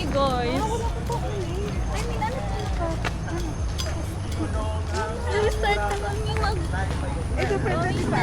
kami, guys. I mean, ano talaga? Start na kami mag... Ito, pwede pa.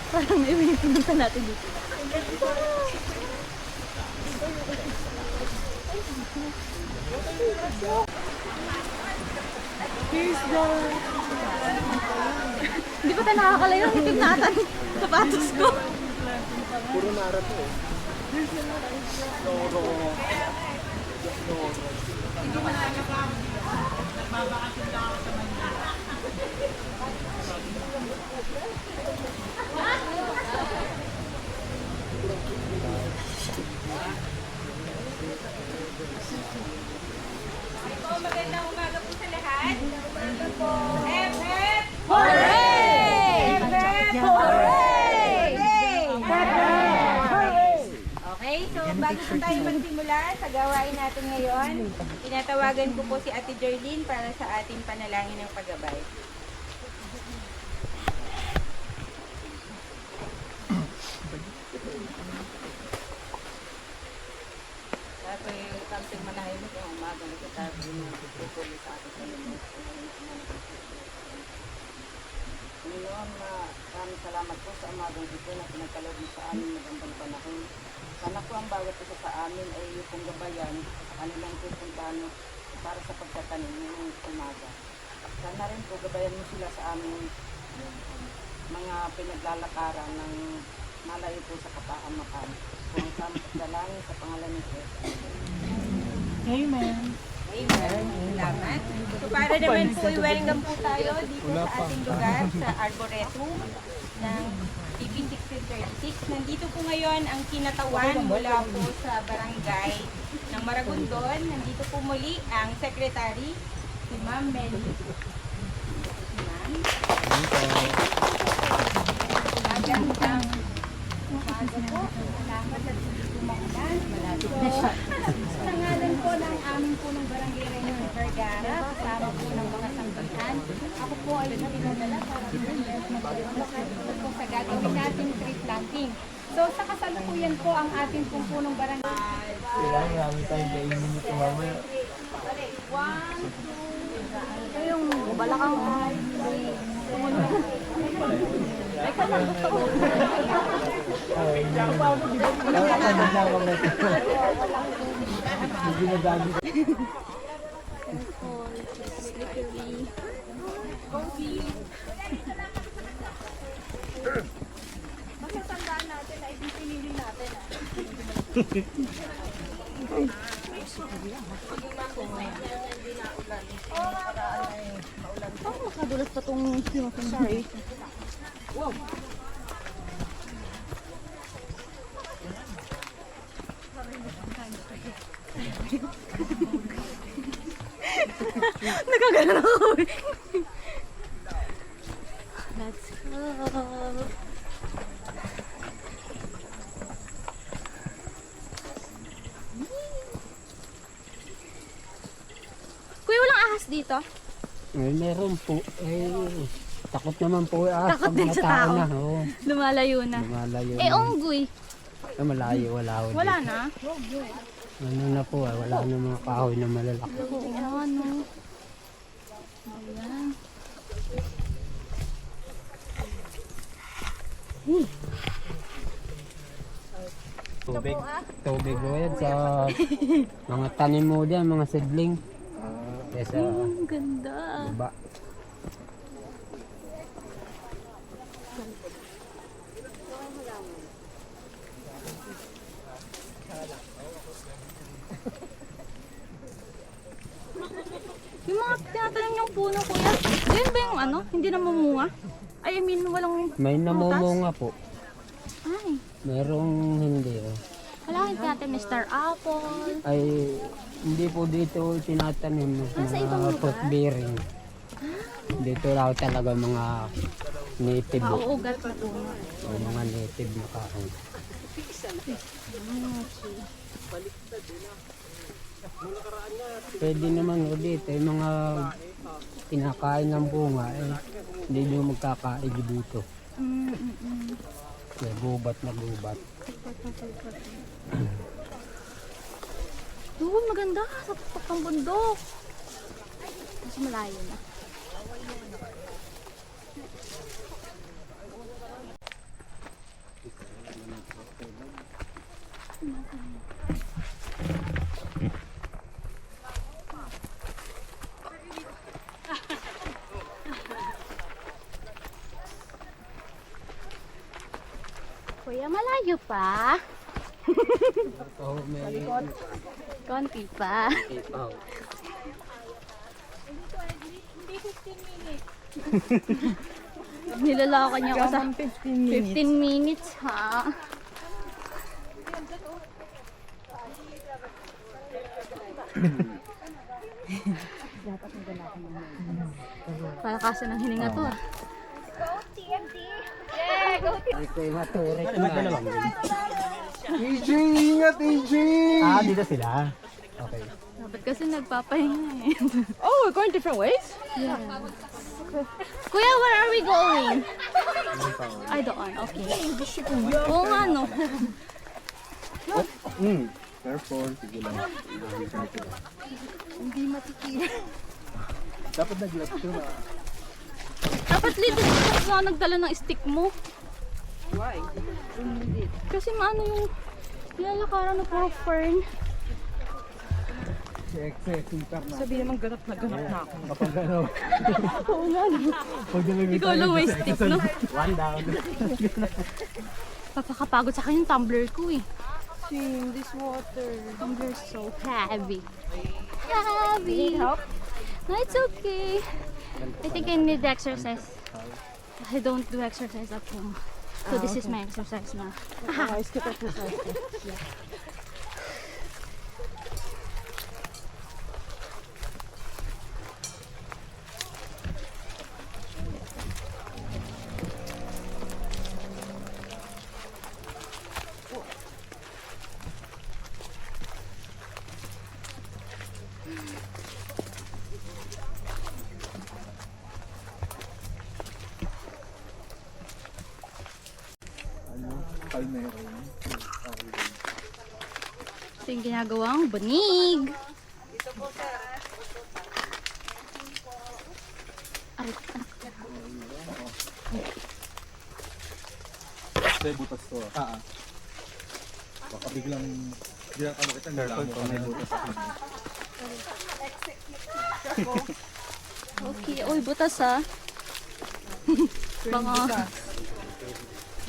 Parang may pinunta natin dito. Here's the... Hindi pa tayo nakakalayo. Itim natin sapatos ko. Puro nara to eh. Magandang umaga po sa lahat. Umaga po. Hep, hep! Hooray! Hooray! Okay, so bago po tayo magsimula sa gawain natin ngayon, tinatawagan ko po si Ate Jerlyn para sa ating panalangin ng paggabay. Dapat kamsing manahimik ang umaga na kita pinupuli sa ating Panginoon. Panginoon, maraming salamat po sa umagang ito na pinagkaloob mo sa amin magandang panahon. Sana po ang bawat isa sa amin ay iyong gabayan sa kanilang pupuntahan para sa pagtatanim ng umaga. Sana rin po gabayan mo sila sa aming mga pinaglalakaran ng malayo po sa kapahamakan. Kung saan pagdalangin sa pangalan ni Jesus. Amen. Salamat. So para naman po i-welcome po tayo dito sa ating lugar sa Arboretum ng DP 1636. Nandito po ngayon ang kinatawan mula po sa barangay ng Maragondon. Nandito po muli ang secretary, si Ma'am Meli. Ma'am. Magandang umaga po. Salamat at hindi po makulan. Malapit na siya. Sa ngalan po ng aming punong barangay Reino Vergara, kasama po ng mga sangkihan. Ako po ay pinadala para po sa gagawin nating tree planting. So sa kasalukuyan po ang ating pong punong barangay. Kailangan namin tayong kainin ito mamaya. 1, 2, Ito yung balakang ay ka lang gusto ko. Hindi ginagamit. Masasandaan natin na ipinili natin. Parang makadulas pa tong sorry. Wow. Nagkagalan ako. Let's go. Kuya, walang ahas dito? Meron po. Takot naman po Takot din sa tao. na. Oo. Lumalayo na. Lumalayo Eh, na. unggoy. malayo, wala ho Wala dito. na? Ano na po wala na mga kahoy na malalaki. Oo, ano. Ayan. Tubig. Tubig ho yan sa mga tanim mo dyan, mga seedling. Kaya sa Ang ganda. baba. Yung mga tinatanim yung puno, kuya. Yun ba yung ano? Hindi na mamunga? Ay, I mean, walang May prutas? namumunga po. Ay, Merong hindi. wala kang tinatanim, Mr. Apple. Ay, hindi po dito tinatanim. Sa ibang lugar? Fruit bearing. Dito raw talaga mga native. Mauugat na puno. O mga native na kahoy. Pwede naman o dito, yung mga kinakain ng bunga, hindi nyo magkakaig dito. May gubat na gubat. Doon, maganda. Sa tuktok ng bundok. Mas malayo na. Kuya, malayo pa. So, may Konti pa. ipaw. Nilalakan niya ako sa 15 minutes, ha? Palakasan ng hininga to, ah. Ito yung maturik na. AJ, ingat AJ! Ah, dito sila. Okay. Dapat kasi nagpapahinga, eh. Oh, we're going different ways? Yeah. Kuya, where are we going? Ay, doon. Okay. Oo nga, no? Careful, sige lang. Hindi matikira. Dapat nag-left to na. Dapat little ka nagdala ng stick mo. Why? Kasi maano yung nilalakaran na puro fern. Check, super na. Sabi naman ganap na ako. Kapag ano, Oo nga, no? pag nalagay Ikaw lang may stick, no? One down. Papakapagod sa akin yung tumbler ko, eh. Seeing this water. Tumbler is so heavy. Heavy! Need help? No, it's okay. I think I need exercise. I don't do exercise at home. So this is my exercise na. I skip exercise. palmero. Ito yung ginagawang banig. Aray, anak. Kasi butas to. Baka biglang ano kita nilamo ka may butas. Okay, oy, butas ha. Baka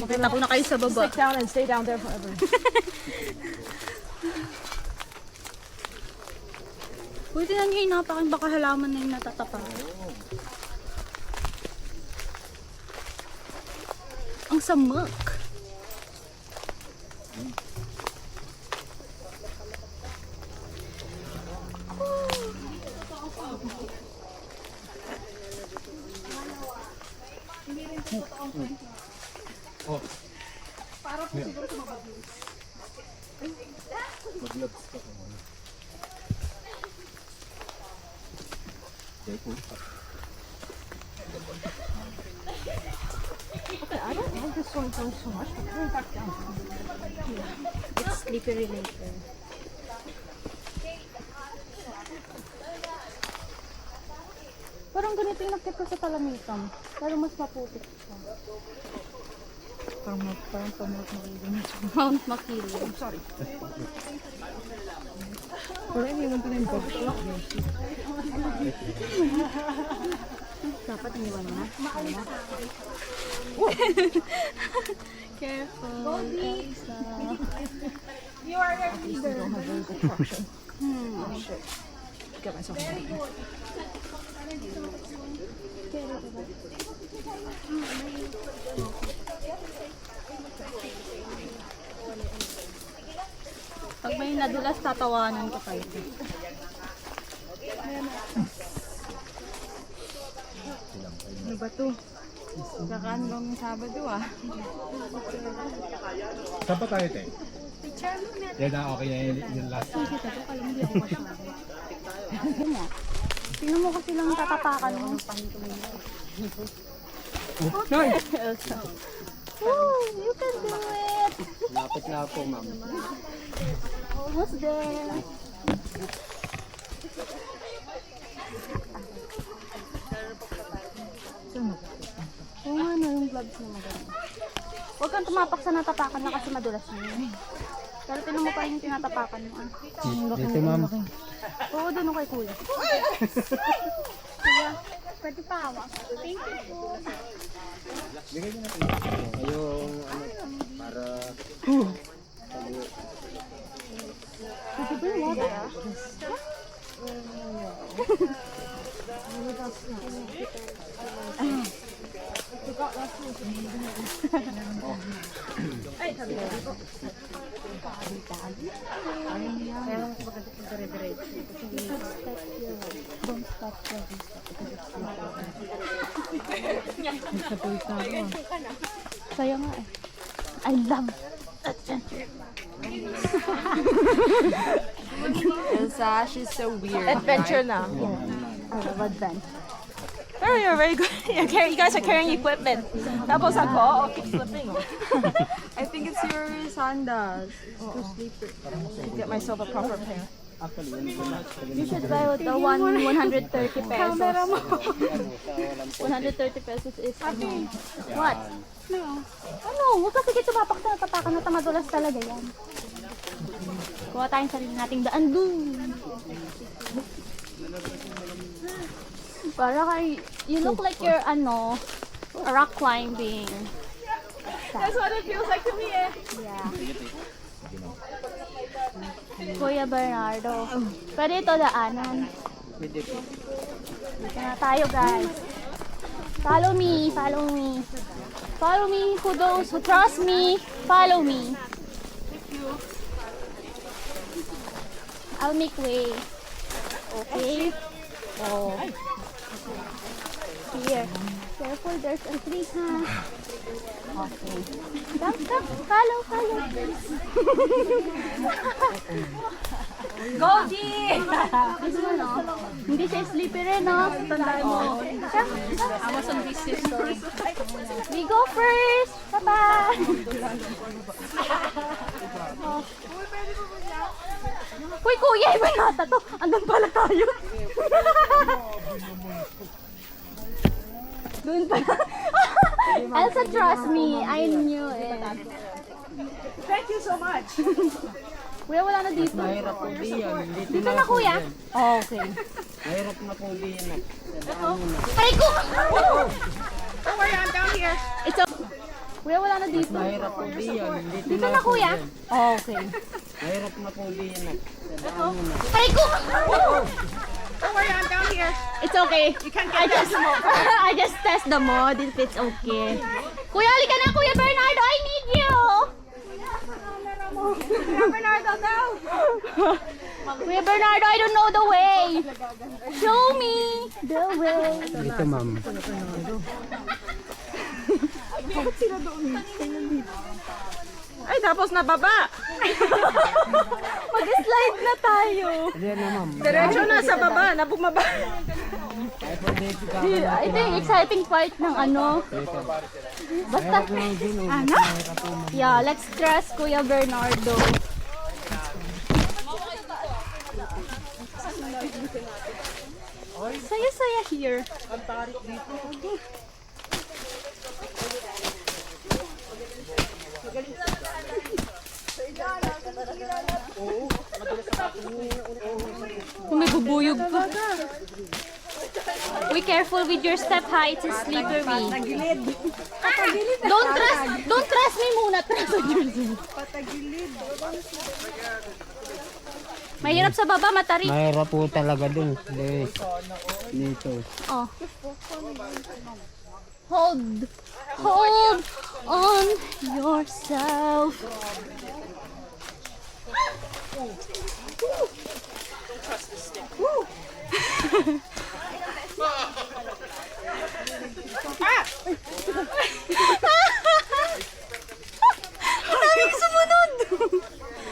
makita ko na kayo sa baba. Sit down and stay down there forever. Pwede na niya inapakin, baka halaman na yung natatapa. Ang samak. Mag-gloves ka kung ano. Careful. I don't like this one so much. It's slippery later. Parang ganito yung nakit ko sa Talamitam. Pero mas maputik siya. Parang Mount Makiling. I'm sorry. Pero iniwan ko na yung box. Dapat iniwan mo na. Careful. Elsa. You are a leader. Get myself ready. Pag may nadulas, tatawanan ko kayo. Ano ba to? Kakaan lang ng Sabado ah. Saan pa tayo, te? Yan na, okay na yung last. Tingnan mo kasi lang tatapakan mo. Elsa. Woo! You can do it! Lapit na po, ma'am. Almost there. Oo nga na, yung gloves na maganda. Huwag kang tumapak sa natapakan na kasi madulas na yun. Pero tinan mo pa yung tinatapakan mo. Dito, ma'am. Oo, doon kay kuya. Kuya, pwede pa hawak. Thank you po. Yung ano, para... Pwede ba yung water? Don't stop Saya nga eh. I love adventure. Elsa, she's so weird. Adventure na. I love adventure. Pero you're very good. You guys are carrying equipment. Tapos ako, okay, flipping. I think it's your sandals. It's too slippery. Get myself a proper pair. You should buy the 130 pesos. 130 pesos is what? Ano? Huwag kasi kayo tumapak sa natapakan na tamadulas talaga yan. Kuha tayong sarili nating daan doon. Para kay, you look like you're rock climbing. That's what it feels like to me eh. Yeah. Kuya Bernardo. Pwede ito daanan. Dito na tayo guys. Follow me, follow me. Follow me, who those who trust me, follow me. I'll make way. Okay? Oh. Here. Careful, there's a tree, huh? Okay. Stop. Follow. Goldie! This one, oh. Hindi siya slippery, no? Tandaan mo. I was on this story. We go first! Bye-bye! Oh. Uy, kuya! Iba nata to! Andun pala tayo! Doon pala. Elsa, trust me. I knew it. Thank you so much. Kuya, wala na dito. Mahirap po diyan. Dito na, kuya. Oh, okay. Mahirap na po diyan. Aray ko! Don't worry, I'm down here. It's okay. Kuya, wala na dito. Mahirap po diyan. Dito na, kuya. Oh, okay. Mahirap na po diyan. Aray ko! Don't worry, I'm down here. It's okay. You can't get down some more. I just test the mod if it's okay. Kuya, halika na, Kuya Bernardo. I need you. Bernardo, no! Kuya Bernardo, I don't know the way. Show me the way. Dito, ma'am. Ay, tapos nababa. Mag-slide na tayo. Hindi na ma'am. Diretso na sa baba, na bumaba. Ito yung exciting part ng ano. Basta, ano? Yeah, let's trust Kuya Bernardo. Saya-saya here. May bubuyog pa. Be careful with your step, ha? It's slippery. Don't trust me muna. Trust on yourself. Mahirap sa baba, matarik. Mahirap po talaga dun. Dito. Oh. Hold on yourself. Daming sumunod.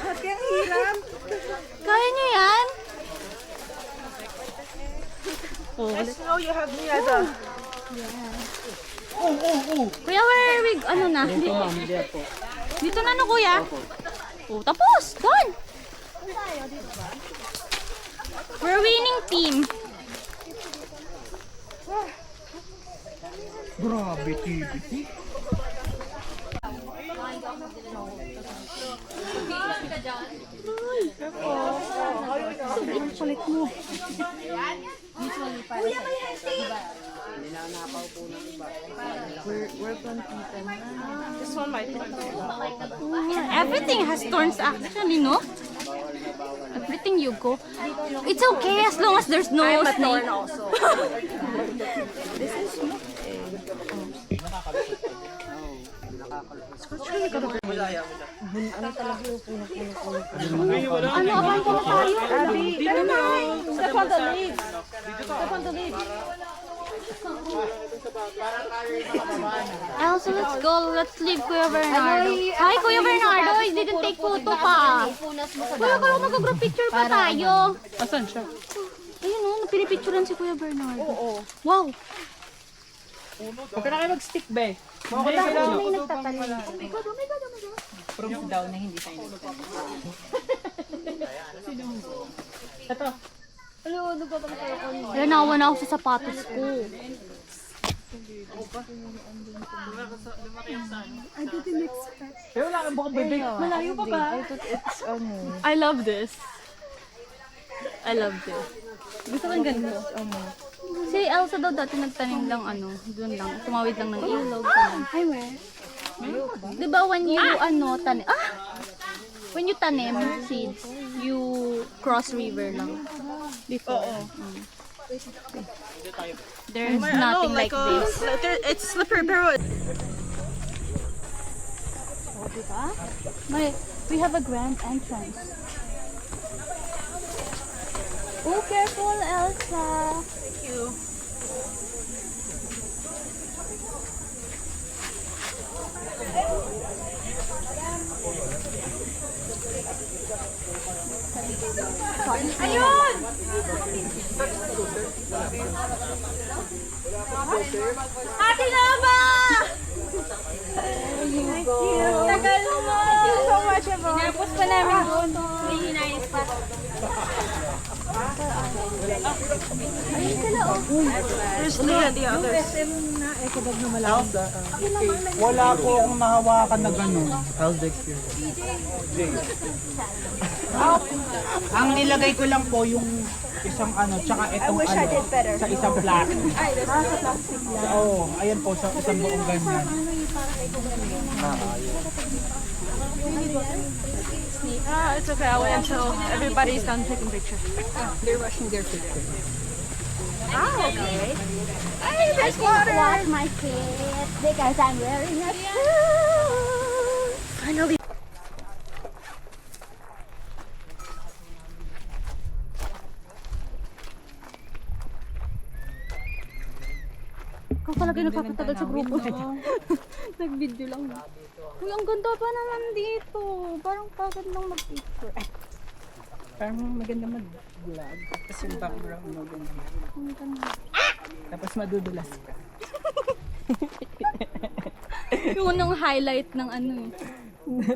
Ang hirap. Kaya niyo yan? Let's know you have me as a... Kuya, where are we? Ano na? Dito ma'am, dito. Dito na no, kuya? Oh, tapos. Done. We're winning team. Grabe, tibiti. This one might be. Everything has thorns actually, no? Everything you go. It's okay as long as there's no snake. Also. Ano, abang na tayo? Dito na. Step on the leaves. Step on the leaves. Also, let's go. Let's leave Kuya Bernardo. Hi, Kuya Bernardo. I didn't take photo pa. Kuya, kung mag-group picture pa tayo. Asan siya? Ayun o, pinipicturean si Kuya Bernardo. Oo. Wow. Huwag ka na kayo mag-stick, be. May nagtatalim. Oh my God. Proof daw na hindi tayo Ito. Kaya nawa na ako sa sapatos ko. Pero wala kang bukang bebe. Malayo pa ba? I love this. Gusto ko yung ganito. Si Elsa daw dati nagtanim lang doon lang. Tumawid lang ng ilog. Ay, where? Diba when you tanim, when you tanim seeds, you cross river lang. Before. There's nothing like this. It's slippery, pero... Diba? We have a grand entrance. Oh, careful, Elsa. Thank you. Ayun! Ate Lama! Thank you. Tagal mo. Thank you so much, Abo. Hinapos pa namin doon. May hinayos pa. Where's Leah, the others? Wala po akong nahawakan na gano'n. Ang nilagay ko lang po yung isang tsaka itong sa isang plastic. Oo, ayan po, sa isang buong ganyan. It's okay. I'll wait until everybody's done taking pictures. They're rushing their picture. Okay. Hey, I can wash my feet because I'm wearing a shoe. Finally. Ikaw talaga yung nakakatagal sa grupo. Nag-video lang. Uy, ang ganda pa naman dito. Parang pagod lang mag-picture. Parang maganda mag-vlog. Tapos yung background mo ganyan. Ang ganda. Tapos madudulas ka. Yung unang highlight ng ano eh.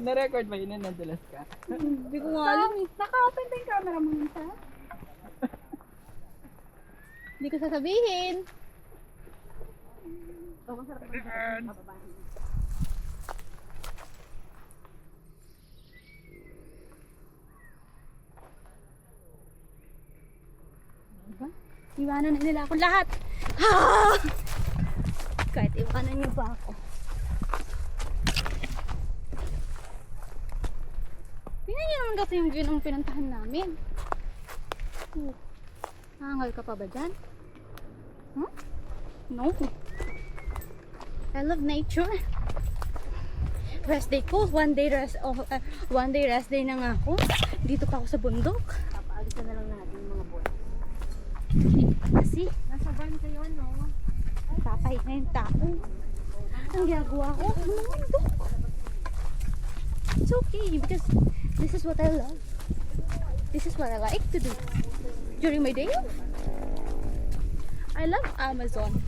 Na-record ba yun na nadulas ka? Hindi ko nga alam eh. Naka-open pa yung camera mo minsan. Hindi ko sasabihin. Diba? Iwanan na nila ako lahat. Ha! Kahit iwanan niyo pa ako. Tingnan niyo naman kasi yung view ng pinuntahan namin. Hangal ka pa ba dyan? Huh? No. I love nature. Rest day ko. One day rest day na nga ako. Dito pa ako sa bundok. Papaalisan na lang natin yung mga boy. Kasi, Nasa van kayo, no? papahinga yung tao. Ang ginagawa ko, bundok. It's okay because this is what I love. This is what I like to do during my day off. I love Amazon.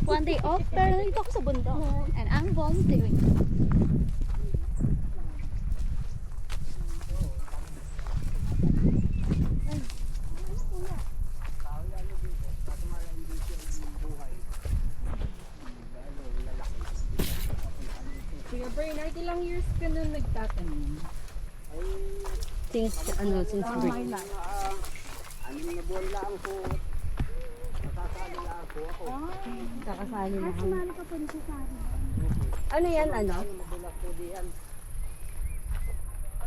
One day off, pero nandito ako sa bundok. And I'm volunteering. Kuya Bernard, ilang years ka na nagtatanim? Since spring. 6 na buwan lang po. Nakasali lang po ako. Kakasali na ako. Sumali ka po dito sa akin. Ano yan, ano? Madulas po diyan.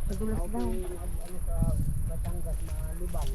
Madulas daw. Ano sa Batangas na lubang.